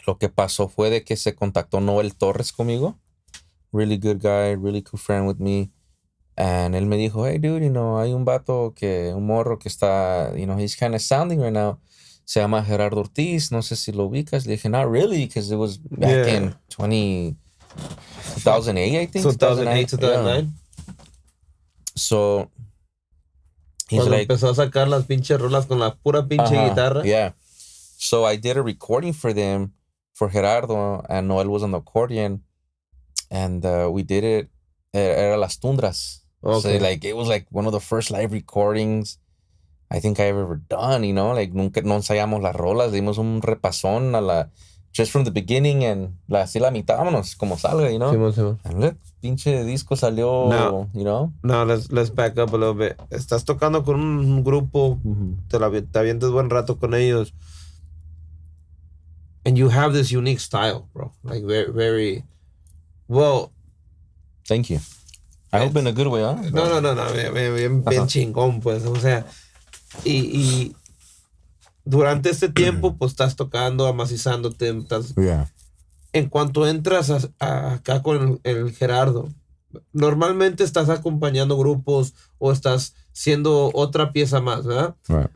lo que pasó fue de que se contactó Noel Torres conmigo. Really good guy, really cool friend with me. And él me dijo, hey, dude, hay un un morro que está, he's kind of sounding right now. Se llama Gerardo Ortiz. No sé si lo ubicas. Le dije, not really, because it was back in 2008, I think. 2008, 2009. Yeah. So, he's cuando like, empezó a sacar las pinches rolas con la pura pinche guitarra. Yeah. So I did a recording for them, for Gerardo, and Noel was on the accordion. And we did it. Era Las Tundras. Okay. So it was like one of the first live recordings I think I've ever done, nunca no ensayamos las rolas, dimos un repasón just from the beginning and así la mitad, vámonos, como salga, Sí. And look, pinche disco salió, Now, let's back up a little bit. Estás tocando con un grupo, te avientas buen rato con ellos. And you have this unique style, bro. Like very, very well. Thank you. I hope in a good way, huh? No. Bien chingón, pues. O sea, y durante este tiempo, pues estás tocando, amacizándote. Yeah. En cuanto entras acá con el Gerardo, normalmente estás acompañando grupos o estás siendo otra pieza más, ¿verdad? Right.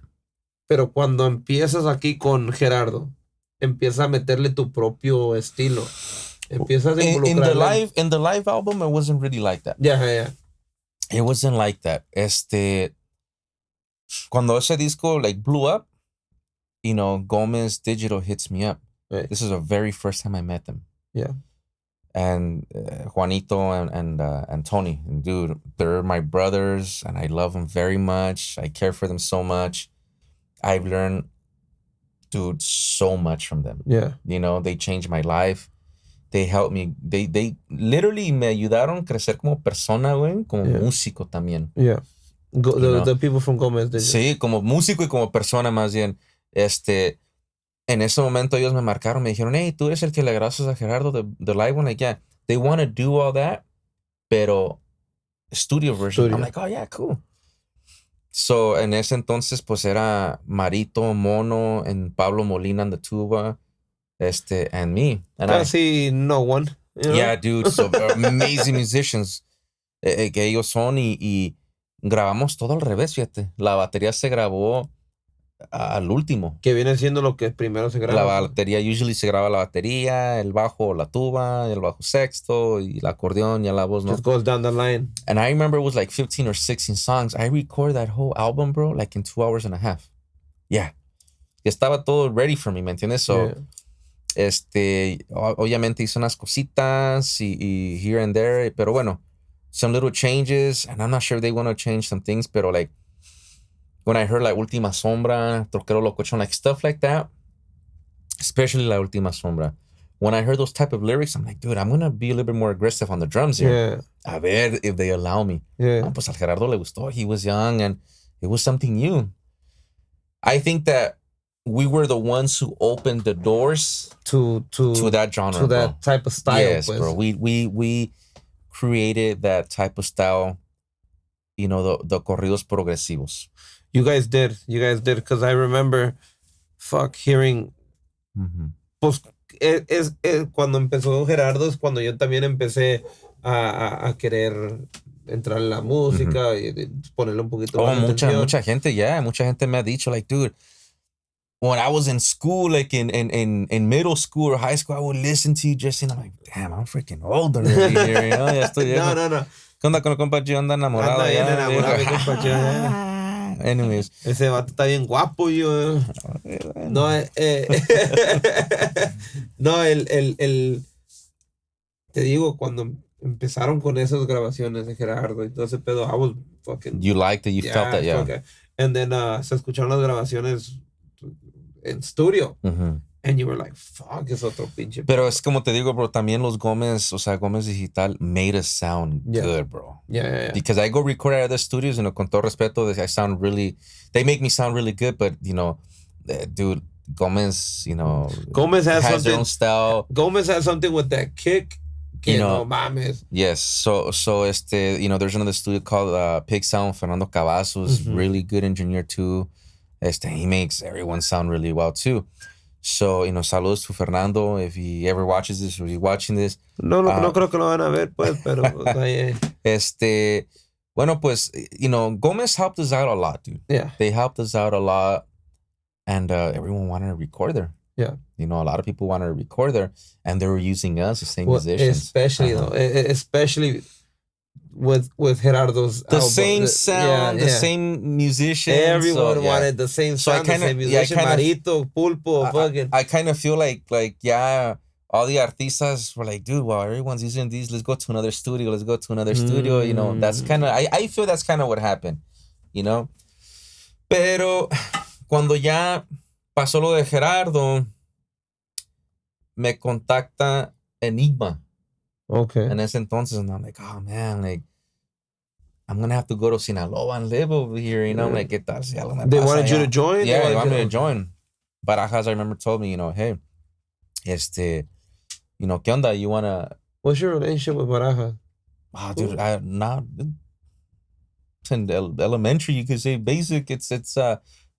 Pero cuando empiezas aquí con Gerardo, empiezas a meterle tu propio estilo. Empiezas a involucrarle. In the live album, it wasn't really like that. Yeah. It wasn't like that. Cuando ese disco blew up, Gomez Digital hits me up. Right. This is the very first time I met them. Yeah. And Juanito and Tony, and dude, they're my brothers, and I love them very much. I care for them so much. I've learned, dude, so much from them. Yeah. They changed my life. They helped me. They literally me ayudaron a crecer como persona, güey, como músico también. Yeah. The people from Gomez. Sí, como músico y como persona más bien. En ese momento ellos me marcaron, me dijeron, hey, tú eres el que le grabas a Gerardo the live one. Like, yeah, they want to do all that, pero studio version. I'm like, oh, yeah, cool. So, en ese entonces, pues, era Marito, Mono, and Pablo Molina on the tuba, and me. And Casi no one. Yeah, dude, so amazing musicians que ellos son y grabamos todo al revés, fíjate. La batería se grabó al último. Que viene siendo lo que primero se graba. La batería, usually se graba la batería, el bajo, la tuba, el bajo sexto y el acordeón y la voz, ¿no? Just goes down the line. And I remember it was like 15 or 16 songs. I recorded that whole album, bro, like in 2 hours and a half. Yeah. Estaba todo ready for me, ¿me entiendes? So, obviamente hice unas cositas y here and there, pero bueno, some little changes, and I'm not sure they want to change some things, pero like, when I heard La Última Sombra, Troquero Locochón, like stuff like that, especially La Última Sombra, when I heard those type of lyrics, I'm like, dude, I'm going to be a little bit more aggressive on the drums here. Yeah. A ver if they allow me. Yeah. No, pues al Gerardo le gustó. He was young and it was something new. I think that we were the ones who opened the doors to that genre, to that type of style. Yes, pues. bro. We created that type of style, the corridos progresivos. You guys did, because I remember, hearing. Pues cuando empezó Gerardo es cuando yo también empecé a querer entrar en la música y ponerle un poquito más atención. Mucha gente me ha dicho, like, dude, when I was in school, like in middle school or high school, I would listen to you just, and I'm like, damn, I'm freaking old already here, Ya estoy viejo. No. ¿Qué onda con el compa Gio? Anda enamorado. Anda bien enamorado, mi compa Gio. Anyways. Ese vato está bien guapo, yo. No, no, te digo, cuando empezaron con esas grabaciones de Gerardo y todo ese pedo, I was fucking... You liked it, you felt that, yeah. Okay. And then se escucharon las grabaciones en studio. And you were like, fuck, es otro pinche. Pero es como te digo, bro, también los Gómez, Gómez Digital made us sound good, bro. Yeah. Because I go record at other studios, con todo respeto, they make me sound really good, but, dude, Gómez, Gómez has their own style. Gómez has something with that kick. Que no mames. Yes. So there's another studio called Pig Sound. Fernando Cavazos, really good engineer too. He makes everyone sound really well too. So, saludos to Fernando if he ever watches this or he's watching this. No creo que lo van a ver, pues, pero pues, bueno, pues, Gomez helped us out a lot, dude. Yeah. They helped us out a lot, and everyone wanted to record there. Yeah. A lot of people wanted to record there, and they were using us, the same musicians. Especially, though, especially with Gerardo's the album. Same sound, the same musician. Everyone wanted the same sound, the same musician. Marito, Pulpo, fucking. I kind of feel like all the artistas were like, dude, well, everyone's using these. Let's go to another studio. That's kind of, I feel that's kind of what happened, Pero cuando ya pasó lo de Gerardo, me contacta Enigma. Okay. En ese entonces, and I'm like, oh man, like, I'm going to have to go to Sinaloa and live over here, I'm like, ¿qué tal si algo me pasa? They wanted you to join? Yeah, they wanted me to join. Barajas, I remember, told me, hey, ¿qué onda? You want to... What's your relationship with Barajas? Oh, dude, in elementary, you could say basic. It's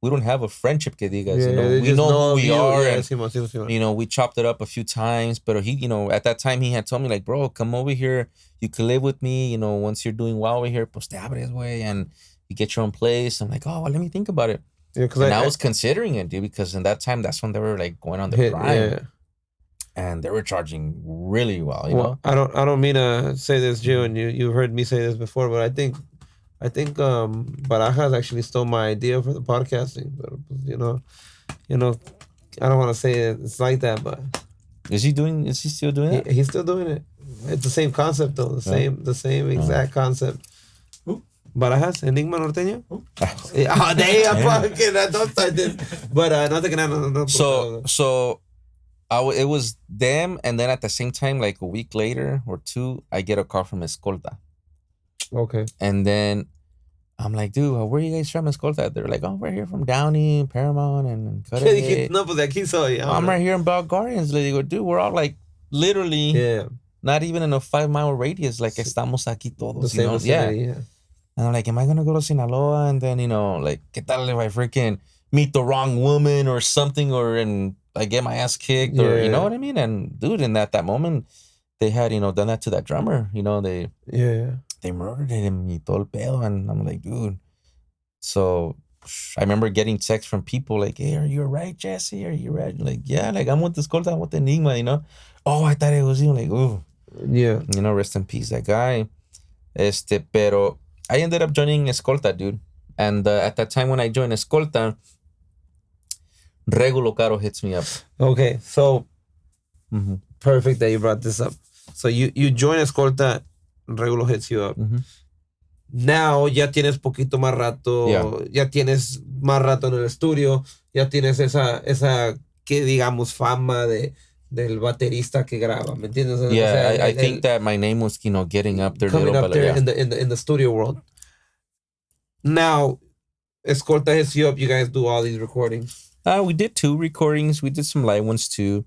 we don't have a friendship, que digas. We know who we are. And, we chopped it up a few times. But he, at that time, he had told me, like, bro, come over here. You could live with me. Once you're doing well over here, pues te abres, güey, and you get your own place. I'm like, oh, well, let me think about it. Yeah, and I was considering it, dude, because in that time, that's when they were like going on the prime. Yeah. And they were charging really well, you know. I don't mean to say this, Joe, and you've heard me say this before, but I think Barajas actually stole my idea for the podcasting. But I don't want to say it's like that, but is he still doing it? He's still doing it. It's the same concept though. The same exact concept. Barajas, Enigma Norteño. Don't start this. But no. So it was them, and then at the same time, like a week later or two, I get a call from Escolta. Okay. And then I'm like, dude, where are you guys from, Escolta? They're like, oh, we're here from Downey, Paramount, and no, pues de aquí soy. I'm right here in Bulgarians. They go, dude, we're all like literally not even in a 5-mile radius. Like, estamos aquí todos, Yeah. And I'm like, am I going to go to Sinaloa? And then, like, ¿qué tal if I freaking meet the wrong woman or something, and I get my ass kicked, or, you know what I mean? And, dude, in that moment, they had, done that to that drummer. They murdered him y todo el pedo. And I'm like, dude. So I remember getting texts from people like, hey, are you right, Jessie? Are you right? Like, yeah, like, I'm with the Escolta, I'm with the Enigma, Oh, I thought it was you. Like, ooh. Yeah. Rest in peace, that guy. Pero I ended up joining Escolta, dude. And at that time when I joined Escolta, Regulo Caro hits me up. Okay, so perfect that you brought this up. So you join Escolta, Regulo hits you up. Now ya tienes poquito más rato, ya tienes más rato en el estudio, ya tienes esa que digamos fama del baterista que graba, ¿me entiendes? Yeah, I think that my name was, getting up there. Coming up there in the studio world. Now, Escolta hits you up, you guys do all these recordings. We did 2 recordings. We did some live ones too.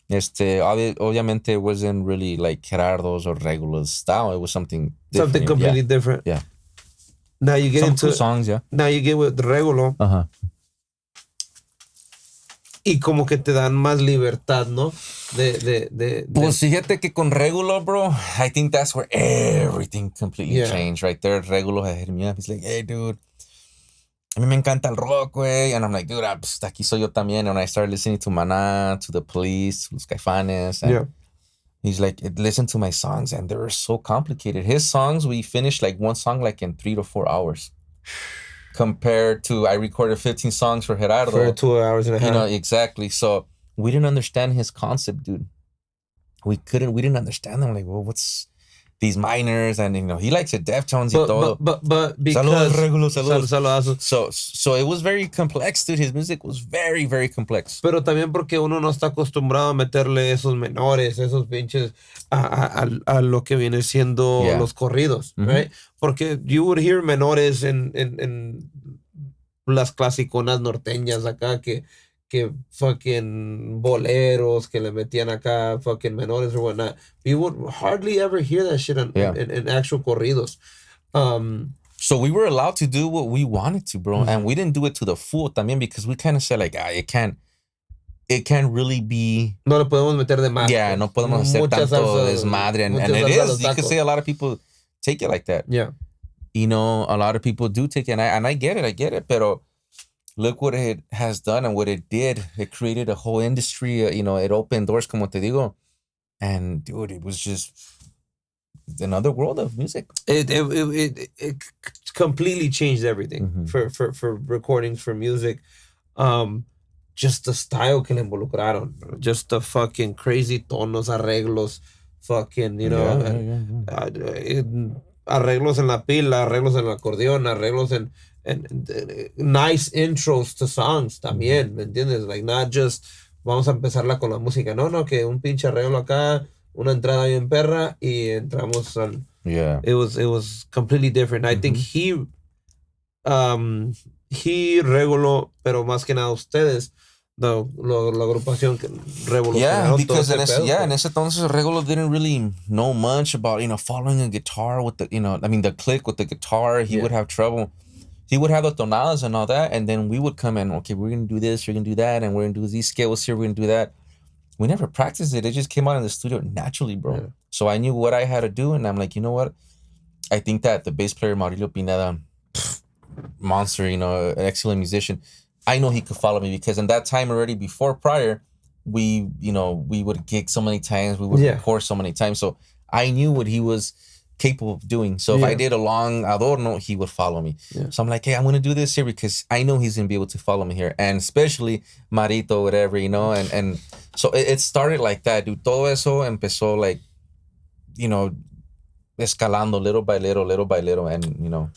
Obviamente it wasn't really like Gerardo's or Regulo's style. It was something different. Something completely different. Yeah. Now you get into songs, yeah. Now you get with Regulo. Y como que te dan más libertad, ¿no? Pues fíjate que con Regulo, bro, I think that's where everything completely changed right there. Regulo had hit me up. He's like, hey, dude, a mí me encanta el rock, güey. And I'm like, dude, pues aquí soy yo también. And I started listening to Maná, to The Police, to Los Caifanes. And he's like, listen to my songs. And they were so complicated. His songs, we finished like one song like in 3 to 4 hours. Compared to, I recorded 15 songs for Gerardo. For 2 hours and a half. Exactly. So we didn't understand his concept, dude. We didn't understand them. Like, well, what's these minors? And, he likes the Deftones y todo. But because... Saludos, Regulo, saludos. Saludos. So it was very complex, dude. His music was very, very complex. Pero también porque uno no está acostumbrado a meterle esos menores, esos pinches a lo que viene siendo los corridos, right? Porque you would hear menores en las clasiconas norteñas acá que fucking boleros que le metían acá fucking menores or whatnot. You would hardly ever hear that shit in actual corridos. So we were allowed to do what we wanted to, bro. And we didn't do it to the full también because we kind of said like, it can't. it can't really be. No le podemos meter de más. Yeah, Pues. no podemos hacer Mucha tanto salsa, desmadre, and mucha it salsa a is. los You could tacos. say a lot of people take it like that. Yeah. You know, a lot of people do take it, and I get it. Pero look what it has done and what it did. It created a whole industry. You know, it opened doors, como te digo, and dude, it was just another world of music. It completely changed everything for recordings, for music. Just the style que le involucraron, just the fucking crazy tonos, arreglos, fucking, you know, arreglos en la pila, arreglos en el acordeón, arreglos en nice intros to songs también, ¿me entiendes? Like, not just vamos a empezarla con la música, no, que un pinche arreglo acá, una entrada bien perra y entramos al... Yeah. It was completely different. I think he Regulo, pero más que nada ustedes, la agrupación que revolucionaron because todo ese pedo. En ese entonces Regulo didn't really know much about, you know, following a guitar with the, you know, I mean, the click with the guitar. He would have trouble. He would have the tonadas and all that, and then we would come in, okay, we're going to do this, we're going to do that, and we're going to do these scales here, we're going to do that. We never practiced it. It just came out in the studio naturally, bro. Yeah. So I knew what I had to do, and I'm like, you know what? I think that the bass player, Maurilio Pineda, monster, you know, an excellent musician. I know he could follow me because in that time already prior, we would gig so many times, we would record so many times. So I knew what he was capable of doing. So if I did a long adorno, he would follow me. Yeah. So I'm like, hey, I'm going to do this here because I know he's going to be able to follow me here. And especially Marito, whatever, you know, and so it started like that, dude. Todo eso empezó like, you know, escalando little by little. And, you know,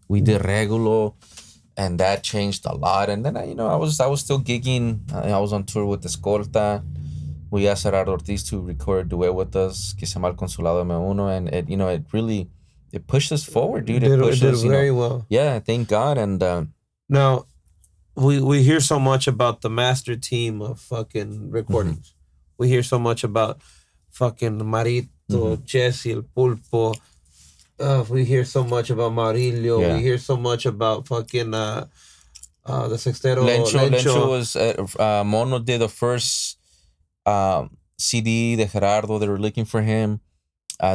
we did Regulo, and that changed a lot. And then, I was still gigging. I was on tour with Escolta. We asked Gerardo Ortiz to record a duet with us, que se llama El Consulado M1, and it really pushed us forward, dude. It pushed us very well. Yeah, thank God. And now, we hear so much about the master team of fucking recordings. We hear so much about fucking Marito, Jessie, El Pulpo. We hear so much about Maurilio. Yeah. We hear so much about fucking the Sextero. Lencho was Mono did the first CD de Gerardo. They were looking for him.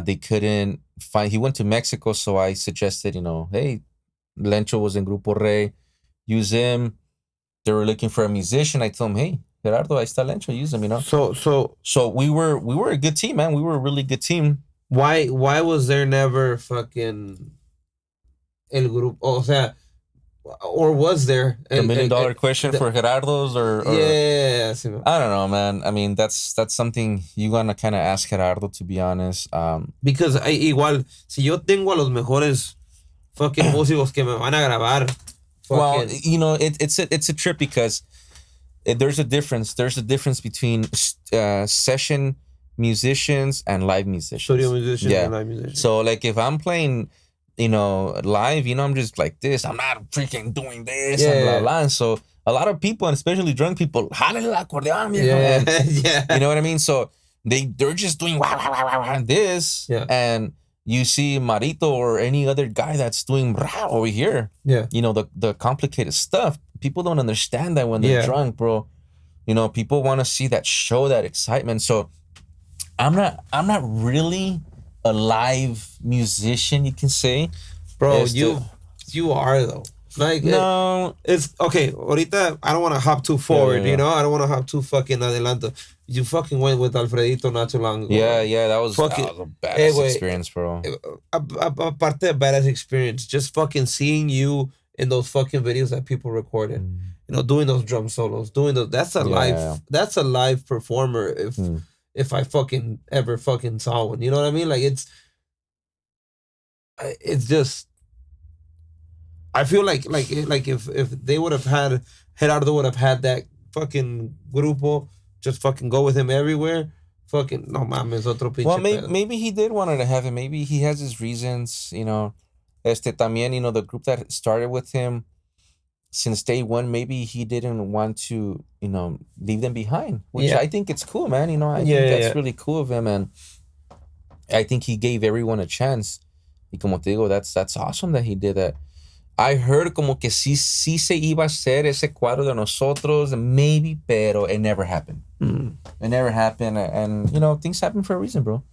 They couldn't find. He went to Mexico, so I suggested, hey, Lencho was in Grupo Rey, use him. They were looking for a musician. I told him, hey, Gerardo, ahí está Lencho, use him. So we were a good team, man. We were a really good team. Why was there never fucking el grupo? O sea, or was there the $1 million question for Gerardo's or yeah, I don't know, man. I mean, that's something you gonna kind of ask Gerardo, to be honest. Because igual, si yo tengo a los mejores fucking músicos que me van a grabar. Well, it's a trip because there's a difference. There's a difference between session musicians and live musicians. Studio musicians and live musicians. So like if I'm playing, live, I'm just like this. I'm not freaking doing this and blah blah. And so a lot of people, and especially drunk people, jale el acordeón, you know what I mean? So they're just doing wah, wah, wah, wah, this, and you see Marito or any other guy that's doing rah over here. Yeah. The complicated stuff. People don't understand that when they're drunk, bro. People want to see that show, that excitement. So I'm not really a live musician, you can say. Bro, you are though. Like no, it's okay. Ahorita I don't want to hop too forward, I don't want to hop too fucking adelante. You fucking went with Alfredito not too long ago. Yeah, that was a badass experience, bro. Aparte of badass experience, just fucking seeing you in those fucking videos that people recorded, doing those drum solos, that's a live performer. If I fucking ever fucking saw one, you know what I mean? Like it's just, I feel like if they would have had, Gerardo would have had that fucking grupo, just fucking go with him everywhere. Fucking no mames, otro pinche. Well, maybe he did want to have him. Maybe he has his reasons, también, the group that started with him since day one, maybe he didn't want to, leave them behind, which I think it's cool, man. I think that's really cool of him, and I think he gave everyone a chance. Y como te digo, that's awesome that he did that. I heard como que sí se iba a hacer ese cuadro de nosotros, maybe, pero it never happened. It never happened, and you know things happen for a reason, bro.